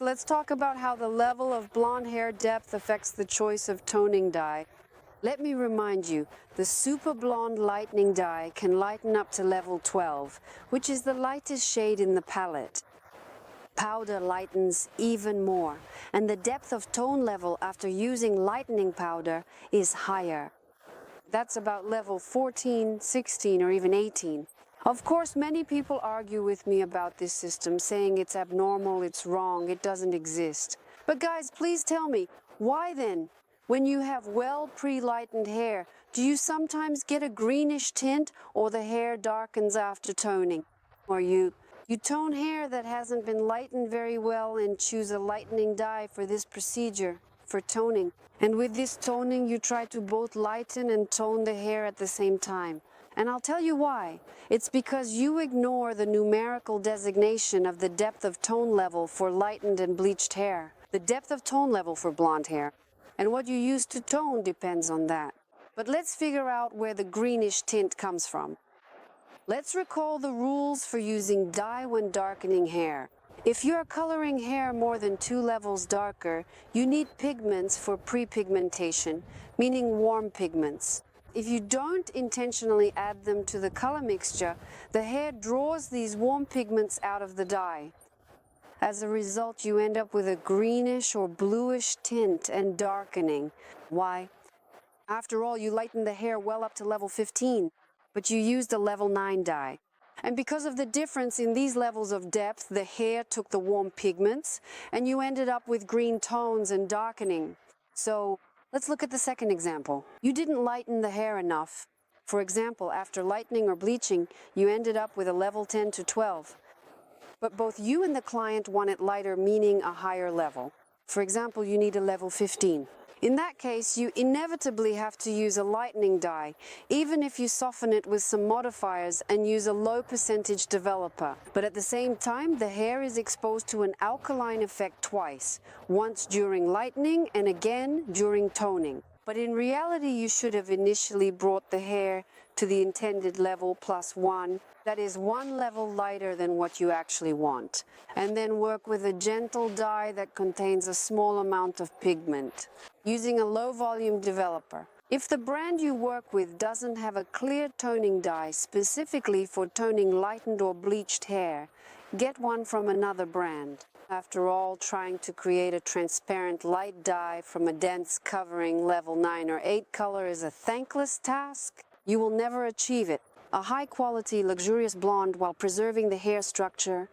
Let's talk about how the level of blonde hair depth affects the choice of toning dye. Let me remind you, the Super Blonde Lightening dye can lighten up to level 12, which is the lightest shade in the palette. Powder lightens even more, and the depth of tone level after using lightening powder is higher. That's about level 14, 16, or even 18. Of course, many people argue with me about this system, saying it's abnormal, it's wrong, it doesn't exist. But guys, please tell me, why then, when you have well pre-lightened hair, do you sometimes get a greenish tint or the hair darkens after toning? Or you tone hair that hasn't been lightened very well and choose a lightening dye for this procedure, for toning. And with this toning, you try to both lighten and tone the hair at the same time. And I'll tell you why. It's because you ignore the numerical designation of the depth of tone level for lightened and bleached hair, the depth of tone level for blonde hair. And what you use to tone depends on that. But let's figure out where the greenish tint comes from. Let's recall the rules for using dye when darkening hair. If you're coloring hair more than 2 levels darker, you need pigments for pre-pigmentation, meaning warm pigments. If you don't intentionally add them to the color mixture, the hair draws these warm pigments out of the dye. As a result, you end up with a greenish or bluish tint and darkening. Why? After all, you lightened the hair well up to level 15, but you used a level 9 dye. And because of the difference in these levels of depth, the hair took the warm pigments, and you ended up with green tones and darkening. So, let's look at the second example. You didn't lighten the hair enough. For example, after lightening or bleaching, you ended up with a level 10 to 12. But both you and the client want it lighter, meaning a higher level. For example, you need a level 15. In that case, you inevitably have to use a lightening dye, even if you soften it with some modifiers and use a low percentage developer. But at the same time, the hair is exposed to an alkaline effect twice, once during lightening and again during toning. But in reality, you should have initially brought the hair to the intended level +1, that is 1 level lighter than what you actually want, and then work with a gentle dye that contains a small amount of pigment, using a low volume developer. If the brand you work with doesn't have a clear toning dye specifically for toning lightened or bleached hair, get one from another brand. After all, trying to create a transparent light dye from a dense covering level 9 or 8 color is a thankless task. You will never achieve it. A high-quality, luxurious blonde while preserving the hair structure,